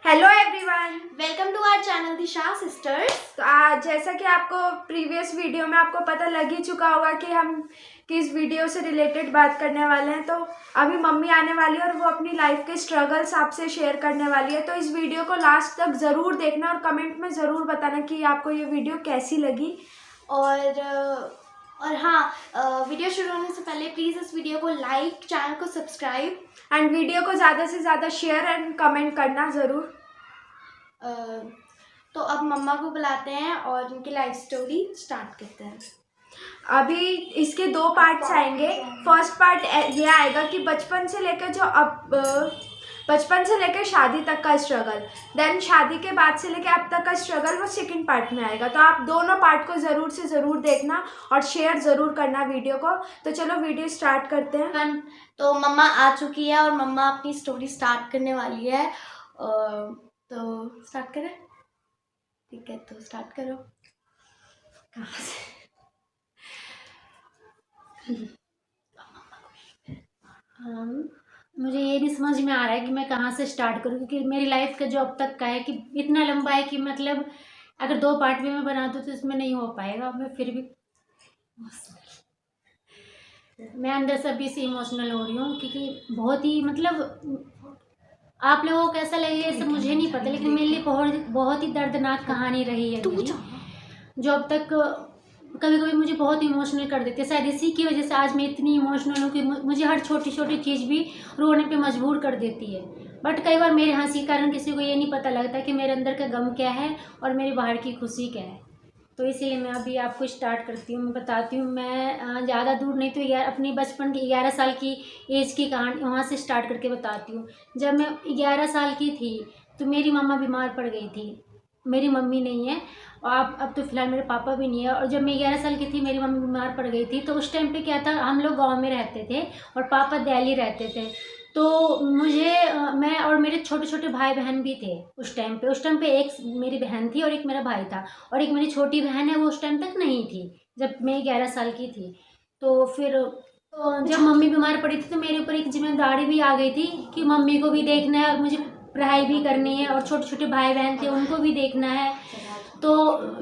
Hello everyone, welcome to our channel Disha sisters. तो आज जैसा कि आपको प्रीवियस वीडियो में आपको पता लग ही चुका होगा कि हम किस वीडियो से रिलेटेड बात करने वाले हैं। तो अभी मम्मी आने वाली है और वो अपनी लाइफ के स्ट्रगल्स आपसे शेयर करने वाली है। तो इस वीडियो को लास्ट तक ज़रूर देखना और कमेंट में ज़रूर बताना कि आपको ये वीडियो कैसी लगी। और हाँ, वीडियो शुरू होने से पहले प्लीज़ इस वीडियो को लाइक, चैनल को सब्सक्राइब एंड वीडियो को ज़्यादा से ज़्यादा शेयर एंड कमेंट करना ज़रूर। तो अब मम्मा को बुलाते हैं और उनकी लाइफ स्टोरी स्टार्ट करते हैं। अभी इसके दो पार्ट्स आएंगे। फर्स्ट पार्ट ये आएगा कि बचपन से लेकर शादी तक का स्ट्रगल, देन शादी के बाद से लेकर अब तक का स्ट्रगल, वो सेकंड पार्ट में आएगा। तो आप दोनों पार्ट को ज़रूर से ज़रूर देखना और शेयर ज़रूर करना वीडियो को। तो चलो वीडियो स्टार्ट करते हैं। तो मम्मा आ चुकी है और मम्मा अपनी स्टोरी स्टार्ट करने वाली है। तो स्टार्ट करें? ठीक है, तो स्टार्ट करो। कहाँ से? मुझे ये नहीं समझ में आ रहा है कि मैं कहाँ से स्टार्ट करूँ, क्योंकि मेरी लाइफ का जो अब तक का है कि इतना लंबा है कि मतलब अगर दो पार्ट भी मैं बना दूँ तो इसमें नहीं हो पाएगा। मैं फिर भी मैं अंदर से अभी से इमोशनल हो रही हूँ, क्योंकि बहुत ही मतलब आप लोगों को कैसा लगेगा ये सब मुझे नहीं पता, लेकिन मेरे लिए बहुत ही दर्दनाक कहानी रही है मेरी, जो अब तक कभी कभी मुझे बहुत इमोशनल कर देती है। शायद इसी की वजह से आज मैं इतनी इमोशनल हूँ कि मुझे हर छोटी छोटी चीज़ भी रोने पे मजबूर कर देती है। बट कई बार मेरे हंसी के कारण किसी को ये नहीं पता लगता कि मेरे अंदर का गम क्या है और मेरे बाहर की खुशी क्या है। तो इसीलिए मैं अभी आपको स्टार्ट करती हूँ। मैं बताती हूँ, मैं ज़्यादा दूर नहीं तो अपनी बचपन की 11 साल की एज की कहानी वहाँ से स्टार्ट करके बताती हूँ। जब मैं 11 साल की थी तो मेरी मम्मा बीमार पड़ गई थी। मेरी मम्मी नहीं है और अब तो फिलहाल मेरे पापा भी नहीं है। और जब मैं 11 साल की थी मेरी मम्मी बीमार पड़ गई थी। तो उस टाइम पे क्या था, हम लोग गांव में रहते थे और पापा दिल्ली रहते थे। तो मुझे मैं और मेरे छोटे छोटे भाई बहन भी थे उस टाइम पे एक मेरी बहन थी और एक मेरा भाई था, और एक मेरी छोटी बहन है, वो उस टाइम तक नहीं थी जब मैं 11 साल की थी। तो फिर जब मम्मी बीमार पड़ी थी तो मेरे ऊपर एक जिम्मेदारी भी आ गई थी कि मम्मी को भी देखना है और मुझे पढ़ाई भी करनी है, और छोटे छोटे भाई बहन थे उनको भी देखना है। तो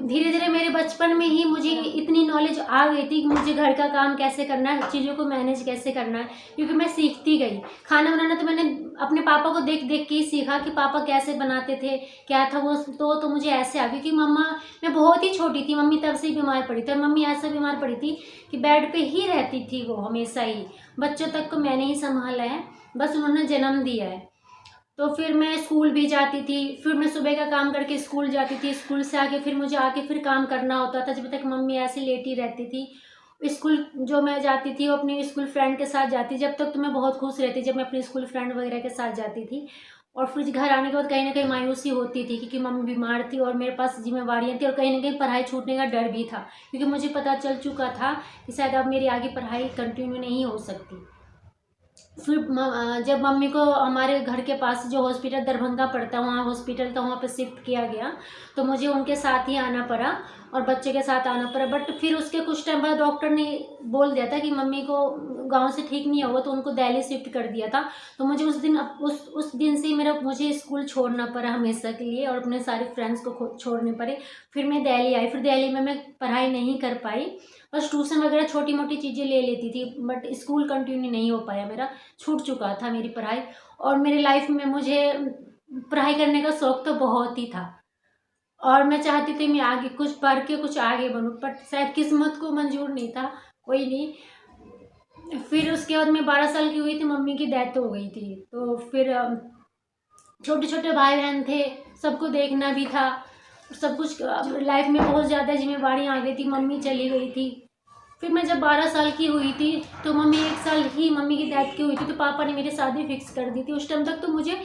धीरे धीरे मेरे बचपन में ही मुझे इतनी नॉलेज आ गई थी कि मुझे घर का काम कैसे करना है, चीज़ों को मैनेज कैसे करना है, क्योंकि मैं सीखती गई। खाना बनाना तो मैंने अपने पापा को देख देख के ही सीखा कि पापा कैसे बनाते थे, क्या था वो। तो मुझे ऐसे आ, क्योंकि मैं बहुत ही छोटी थी, मम्मी तब से ही बीमार पड़ी थी। और मम्मी ऐसा बीमार पड़ी थी कि बेड पर ही रहती थी वो हमेशा ही। बच्चों तक को मैंने ही संभाला है, बस उन्होंने जन्म दिया है। तो फिर मैं स्कूल भी जाती थी, फिर मैं सुबह का काम करके स्कूल जाती थी, स्कूल से आके फिर मुझे आके फिर काम करना होता था जब तक मम्मी ऐसे लेटी रहती थी। स्कूल जो मैं जाती थी वो अपनी स्कूल फ्रेंड के साथ जाती, जब तक तो मैं बहुत खुश रहती जब मैं अपनी स्कूल फ्रेंड वगैरह के साथ जाती थी। और फिर घर आने के बाद कहीं ना कहीं मायूसी होती थी, क्योंकि मम्मी बीमार थी और मेरे पास जिम्मेवारियाँ थी, और कहीं ना कहीं पढ़ाई छूटने का डर भी था, क्योंकि मुझे पता चल चुका था कि शायद अब मेरी आगे पढ़ाई कंटिन्यू नहीं हो सकती। फिर जब मम्मी को हमारे घर के पास जो हॉस्पिटल दरभंगा पड़ता है, वहाँ हॉस्पिटल था, वहाँ पे शिफ्ट किया गया। तो मुझे उनके साथ ही आना पड़ा और बच्चे के साथ आना पड़ा। बट फिर उसके कुछ टाइम बाद डॉक्टर ने बोल दिया था कि मम्मी को गांव से ठीक नहीं होगा, तो उनको दिल्ली शिफ्ट कर दिया था। तो मुझे उस दिन से मुझे स्कूल छोड़ना पड़ा हमेशा के लिए, और अपने सारे फ्रेंड्स को छोड़ने पड़े। फिर मैं दिल्ली आई, फिर दिल्ली में मैं पढ़ाई नहीं कर पाई, बस ट्यूशन वगैरह छोटी मोटी चीज़ें ले लेती थी। बट स्कूल कंटिन्यू नहीं हो पाया, मेरा छूट चुका था मेरी पढ़ाई। और मेरी लाइफ में मुझे पढ़ाई करने का शौक तो बहुत ही था, और मैं चाहती थी मैं आगे कुछ पढ़ के कुछ आगे बनूं, बट शायद किस्मत को मंजूर नहीं था। कोई नहीं। फिर उसके बाद मैं 12 साल की हुई थी, मम्मी की डेथ हो गई थी। तो फिर छोटे छोटे भाई बहन थे, सबको देखना भी था, सब कुछ लाइफ में बहुत ज़्यादा जिम्मेवारी आ गई थी। मम्मी चली गई थी। फिर मैं जब 12 साल की हुई थी तो मम्मी 1 साल ही मम्मी की डेथ की हुई थी, तो पापा ने मेरी शादी फिक्स कर दी थी। उस टाइम तक तो मुझे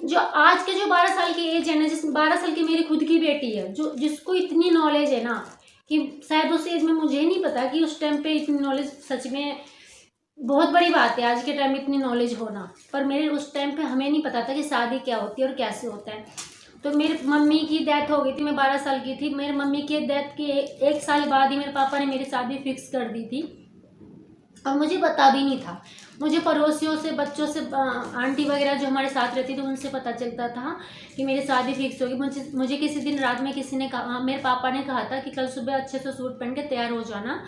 जो आज के जो 12 साल की एज है ना, जिस 12 साल की मेरी खुद की बेटी है, जो जिसको इतनी नॉलेज है ना, कि शायद उस एज में मुझे नहीं पता कि उस टाइम पे इतनी नॉलेज सच में बहुत बड़ी बात है आज के टाइम में इतनी नॉलेज होना। पर मेरे उस टाइम पे हमें नहीं पता था कि शादी क्या होती है और कैसे होता है। तो मेरी मम्मी की डेथ हो गई थी, मैं 12 साल की थी। मेरी मम्मी की डेथ के 1 साल बाद ही मेरे पापा ने मेरी शादी फिक्स कर दी थी। और मुझे पता भी नहीं था। मुझे पड़ोसियों से, बच्चों से, आंटी वगैरह जो हमारे साथ रहती थी उनसे पता चलता था कि मेरी शादी फिक्स होगी। मुझे किसी दिन रात में किसी ने कहा, मेरे पापा ने कहा था कि कल सुबह अच्छे से सूट पहन के तैयार हो जाना।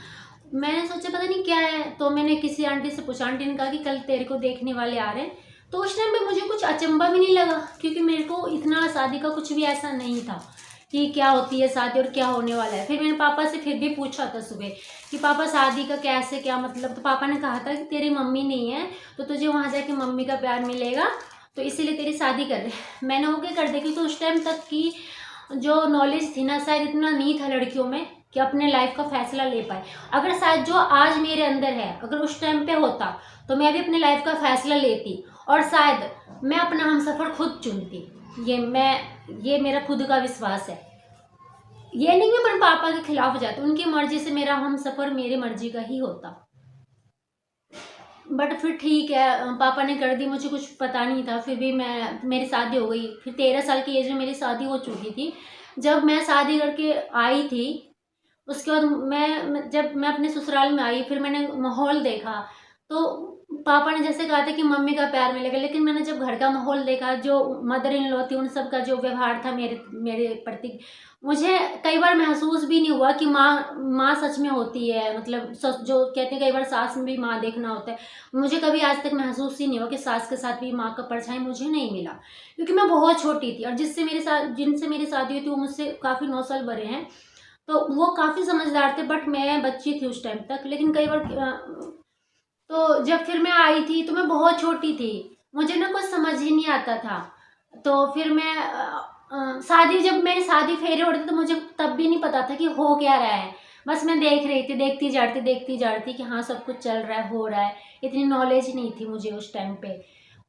मैंने सोचा पता नहीं क्या है, तो मैंने किसी आंटी से पूछा। आंटी ने कहा कि कल तेरे को देखने वाले आ रहे हैं। तो उस टाइम पे मुझे कुछ अचंभा भी नहीं लगा, क्योंकि मेरे को इतना शादी का कुछ भी ऐसा नहीं था कि क्या होती है शादी और क्या होने वाला है। फिर मैंने पापा से फिर भी पूछा था सुबह कि पापा शादी का कैसे, क्या मतलब। तो पापा ने कहा था कि तेरी मम्मी नहीं है तो तुझे वहाँ जाके मम्मी का प्यार मिलेगा, तो इसीलिए तेरी शादी कर रहे। मैंने ओके कर दी, क्योंकि उस टाइम तक की जो नॉलेज थी ना, शायद इतना नहीं था लड़कियों में कि अपने लाइफ का फैसला ले पाए। अगर शायद जो आज मेरे अंदर है, अगर उस टाइम पे होता तो मैं भी अपने लाइफ का फैसला लेती और शायद मैं अपना हमसफ़र खुद चुनती। ये मेरा खुद का विश्वास है। ये नहीं कि मैं पापा के खिलाफ जाती, उनकी मर्जी से मेरा हमसफ़र मेरी मर्जी का ही होता। बट फिर ठीक है, पापा ने कर दी, मुझे कुछ पता नहीं था। फिर भी मेरी शादी हो गई। फिर 13 साल की एज में मेरी शादी हो चुकी थी। जब मैं शादी करके आई थी, उसके बाद जब मैं अपने ससुराल में आई, फिर मैंने माहौल देखा। तो पापा ने जैसे कहा था कि मम्मी का प्यार मिलेगा, लेकिन मैंने जब घर का माहौल देखा, जो मदर इन लॉ थी उन सब का जो व्यवहार था मेरे प्रति, मुझे कई बार महसूस भी नहीं हुआ कि माँ सच में होती है। मतलब जो कहते हैं कई बार सास में भी माँ देखना होता है, मुझे कभी आज तक महसूस ही नहीं हुआ कि सास के साथ भी माँ का परछाई मुझे नहीं मिला, क्योंकि मैं बहुत छोटी थी। और जिनसे मेरी शादी हुई थी वो मुझसे काफ़ी 9 साल बड़े हैं, तो वो काफ़ी समझदार थे, बट मैं बच्ची थी उस टाइम तक। लेकिन कई बार तो जब फिर मैं आई थी तो मैं बहुत छोटी थी, मुझे ना कुछ समझ ही नहीं आता था। तो फिर जब मेरी शादी फेरे उड़ते तो मुझे तब भी नहीं पता था कि हो क्या रहा है। बस मैं देख रही थी, देखती जाती कि हाँ सब कुछ चल रहा है, हो रहा है। इतनी नॉलेज नहीं थी मुझे उस टाइम पे।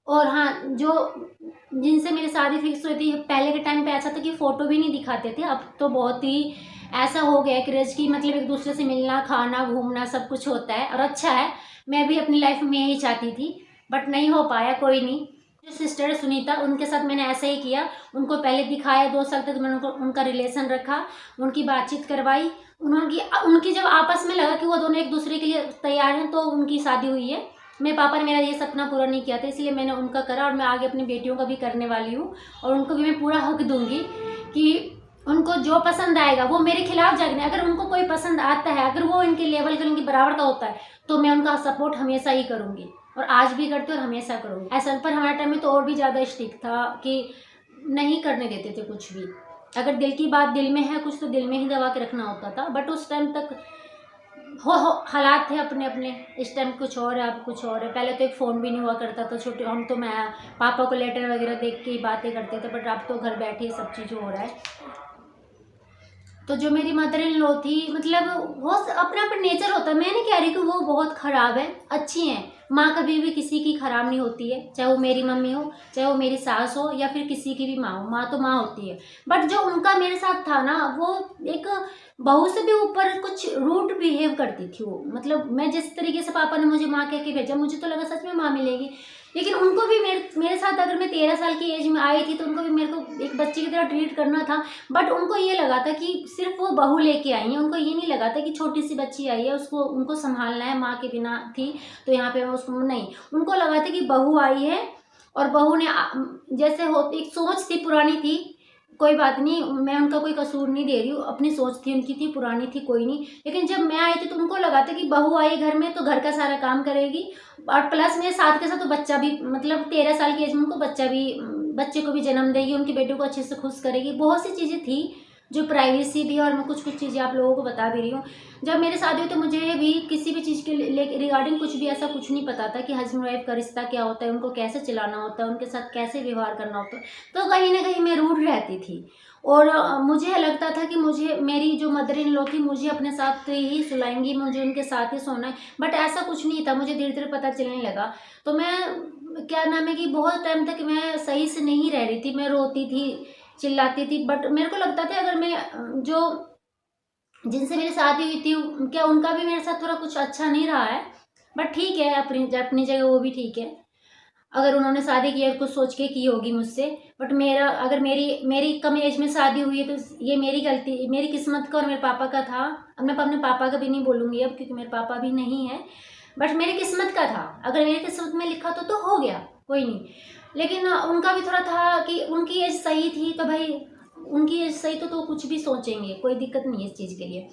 और हाँ, जिनसे मेरी शादी फिक्स हुई थी, पहले के टाइम पे ऐसा था कि फ़ोटो भी नहीं दिखाते थे। अब तो बहुत ही ऐसा हो गया है क्रेज की, मतलब एक दूसरे से मिलना, खाना, घूमना सब कुछ होता है और अच्छा है। मैं भी अपनी लाइफ में यही चाहती थी, बट नहीं हो पाया। कोई नहीं। जो सिस्टर है सुनीता, उनके साथ मैंने ऐसा ही किया। उनको पहले दिखाया 2 साल तक मैंने उनका रिलेशन रखा, उनकी बातचीत करवाई। उनकी जब आपस में लगा कि वो दोनों एक दूसरे के लिए तैयार हैं, तो उनकी शादी हुई है। मेरे पापा ने मेरा ये सपना पूरा नहीं किया था, इसलिए मैंने उनका करा, और मैं आगे अपनी बेटियों का भी करने वाली हूँ। और उनको भी मैं पूरा हक दूंगी कि उनको जो पसंद आएगा वो मेरे खिलाफ जाएगा। अगर उनको कोई पसंद आता है, अगर वो इनके लेवल के, उनकी बराबर का होता है, तो मैं उनका सपोर्ट हमेशा ही करूँगी, और आज भी करती हूँ और हमेशा करूँगी ऐसा। पर हमारे टाइम में तो और भी ज़्यादा स्ट्रिक्ट था कि नहीं करने देते थे कुछ भी। अगर दिल की बात दिल में है कुछ, तो दिल में ही दबा के रखना होता था। बट उस टाइम तक हालात थे अपने अपने। इस टाइम कुछ और है, अब कुछ और है। पहले तो एक फ़ोन भी नहीं हुआ करता था छोटे, हम तो मैं पापा को लेटर वगैरह देख के ही बातें करते थे। बट अब तो घर बैठे सब चीज़ हो रहा है। तो जो मेरी मदर इन लॉ थी, मतलब वो अपना अपना नेचर होता है। मैं नहीं कह रही कि वो बहुत ख़राब है, अच्छी हैं। माँ कभी भी किसी की ख़राब नहीं होती है, चाहे वो मेरी मम्मी हो, चाहे वो मेरी सास हो, या फिर किसी की भी माँ हो। माँ तो माँ होती है। बट जो उनका मेरे साथ था ना, वो एक बहू से भी ऊपर कुछ रूड बिहेव करती थी वो। मतलब मैं जिस तरीके से पापा ने मुझे माँ कह के भेजा, मुझे तो लगा सच में माँ मिलेगी। लेकिन उनको भी मेरे साथ, अगर मैं 13 साल की एज में आई थी, तो उनको भी मेरे को एक बच्चे की तरह ट्रीट करना था। बट उनको ये लगा था कि सिर्फ वो बहू लेके आई है। उनको ये नहीं लगा था कि छोटी सी बच्ची आई है, उनको संभालना है। माँ के बिना थी तो यहाँ पे उसको नहीं, उनको लगा था कि बहू आई है, और बहू ने जैसे होती एक सोच थी, पुरानी थी। कोई बात नहीं, मैं उनका कोई कसूर नहीं दे रही हूँ, अपनी सोच थी, उनकी थी, पुरानी थी, कोई नहीं। लेकिन जब मैं आई थी तो उनको लगा था कि बहू आई घर में तो घर का सारा काम करेगी, और प्लस मेरे साथ के साथ तो बच्चा भी, मतलब 13 साल की एज में उनको बच्चे को भी जन्म देगी, उनकी बेटी को अच्छे से खुश करेगी। बहुत सी चीज़ें थी जो प्राइवेसी भी है, और मैं कुछ चीज़ें आप लोगों को बता भी रही हूँ। जब मेरे शादी हुई तो मुझे भी किसी भी चीज़ के रिगार्डिंग कुछ भी ऐसा कुछ नहीं पता था कि हस्बैंड वाइफ का रिश्ता क्या होता है, उनको कैसे चलाना होता है, उनके साथ कैसे व्यवहार करना होता है। तो कहीं ना कहीं मैं रूड रहती थी, और मुझे लगता था कि मुझे, मेरी जो मदर इन लॉ थी, मुझे अपने साथ ही सुलाएंगी, मुझे उनके साथ ही सोना है। बट ऐसा कुछ नहीं था, मुझे धीरे धीरे पता चलने लगा। तो मैं, क्या नाम है, कि बहुत टाइम तक मैं सही से नहीं रह रही थी। मैं रोती थी, चिल्लाती थी। बट मेरे को लगता था अगर मैं, जो जिनसे मेरी शादी हुई थी, क्या उनका भी मेरे साथ थोड़ा कुछ अच्छा नहीं रहा है। बट ठीक है, अपनी जगह वो भी ठीक है। अगर उन्होंने शादी की है कुछ सोच के की होगी मुझसे। बट अगर मेरी कम एज में शादी हुई है तो ये मेरी गलती, मेरी किस्मत का और मेरे पापा का था। अब मैं अपने पापा का भी नहीं बोलूँगी अब, क्योंकि मेरे पापा भी नहीं है। बट मेरी किस्मत का था, अगर मेरी किस्मत में लिखा तो हो गया, कोई नहीं। लेकिन उनका भी थोड़ा था कि उनकी एज सही थी, तो भाई उनकी एज सही तो कुछ भी सोचेंगे, कोई दिक्कत नहीं है इस चीज़ के लिए।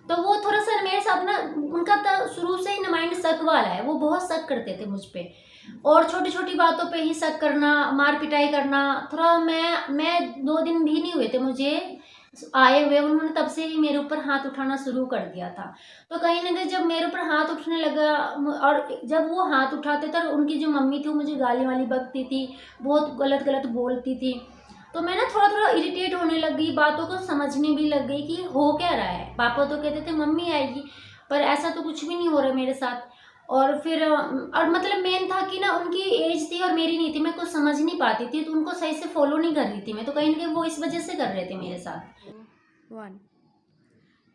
तो वो थोड़ा सा मेरे साथ ना, उनका तो शुरू से ही ना माइंड शक वाला है, वो बहुत शक करते थे मुझ पे, और छोटी छोटी बातों पे ही शक करना, मार पिटाई करना। थोड़ा मैं 2 दिन भी नहीं हुए थे मुझे आए हुए, उन्होंने तब से ही मेरे ऊपर हाथ उठाना शुरू कर दिया था। तो कहीं ना कहीं जब मेरे ऊपर हाथ उठने लगा, और जब वो हाथ उठाते थे, और उनकी जो मम्मी थी वो मुझे गाली वाली बकती थी, बहुत गलत गलत बोलती थी, तो मैं ना थोड़ा थोड़ा इरिटेट होने लग गई, बातों को समझने भी लग गई कि हो क्या रहा है। पापा तो कहते थे मम्मी आएगी, पर ऐसा तो कुछ भी नहीं हो रहा मेरे साथ। और फिर और मतलब मेन था कि ना उनकी एज थी और मेरी नहीं थी, मैं कुछ समझ नहीं पाती थी, तो उनको सही से फॉलो नहीं कर रही थी मैं, तो कहीं ना कहीं वो इस वजह से कर रहे थे मेरे साथ। 1।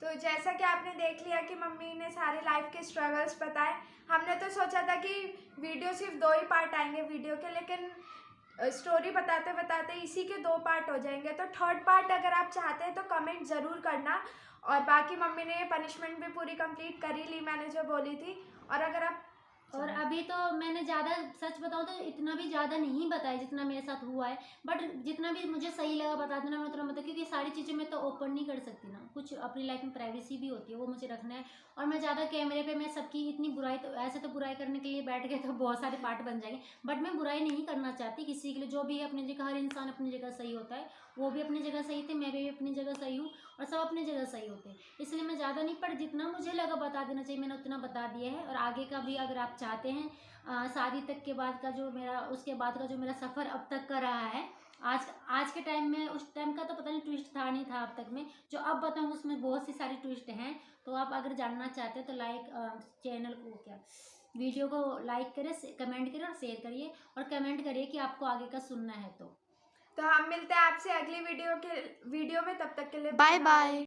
तो जैसा कि आपने देख लिया कि मम्मी ने सारे लाइफ के स्ट्रगल्स बताए। हमने तो सोचा था कि वीडियो सिर्फ 2 ही पार्ट आएंगे वीडियो के, लेकिन स्टोरी बताते बताते इसी के 2 पार्ट हो जाएंगे। तो 3rd पार्ट अगर आप चाहते हैं तो कमेंट ज़रूर करना। और बाकी मम्मी ने पनिशमेंट भी पूरी कंप्लीट कर ही ली, मैंने जो बोली थी। और अगर आप और अभी तो मैंने ज़्यादा, सच बताऊँ तो इतना भी ज़्यादा नहीं बताया जितना मेरे साथ हुआ है, बट जितना भी मुझे सही लगा बता देना मैं उतना मतलब, क्योंकि सारी चीज़ें मैं तो ओपन नहीं कर सकती ना, कुछ अपनी लाइफ में प्राइवेसी भी होती है, वो मुझे रखना है। और मैं ज़्यादा कैमरे पे मैं सबकी इतनी बुराई, तो ऐसे तो बुराई करने के लिए बैठ गए तो बहुत सारे पार्ट बन जाएंगे, बट मैं बुराई नहीं करना चाहती किसी के लिए। जो भी है अपनी जगह, हर इंसान अपनी जगह सही होता है, वो भी अपनी जगह सही थे, मैं भी अपनी जगह सही हूँ, और सब अपनी जगह सही होते हैं। इसलिए मैं ज़्यादा नहीं, पर जितना मुझे लगा बता देना चाहिए मैंने उतना बता दिया है। और आगे का भी अगर आप चाहते हैं, शादी तक के बाद का जो मेरा, उसके बाद का जो मेरा सफ़र अब तक का रहा है, आज के टाइम में, उस टाइम का तो पता नहीं ट्विस्ट था नहीं था अब तक में, जो अब बताऊँ उसमें बहुत सी सारी ट्विस्ट हैं। तो आप अगर जानना चाहते हैं तो चैनल को, क्या वीडियो को लाइक करें, कमेंट करें और शेयर करिए, और कमेंट करिए कि आपको आगे का सुनना है। तो हम मिलते हैं आपसे अगली वीडियो में, तब तक के लिए बाय बाय।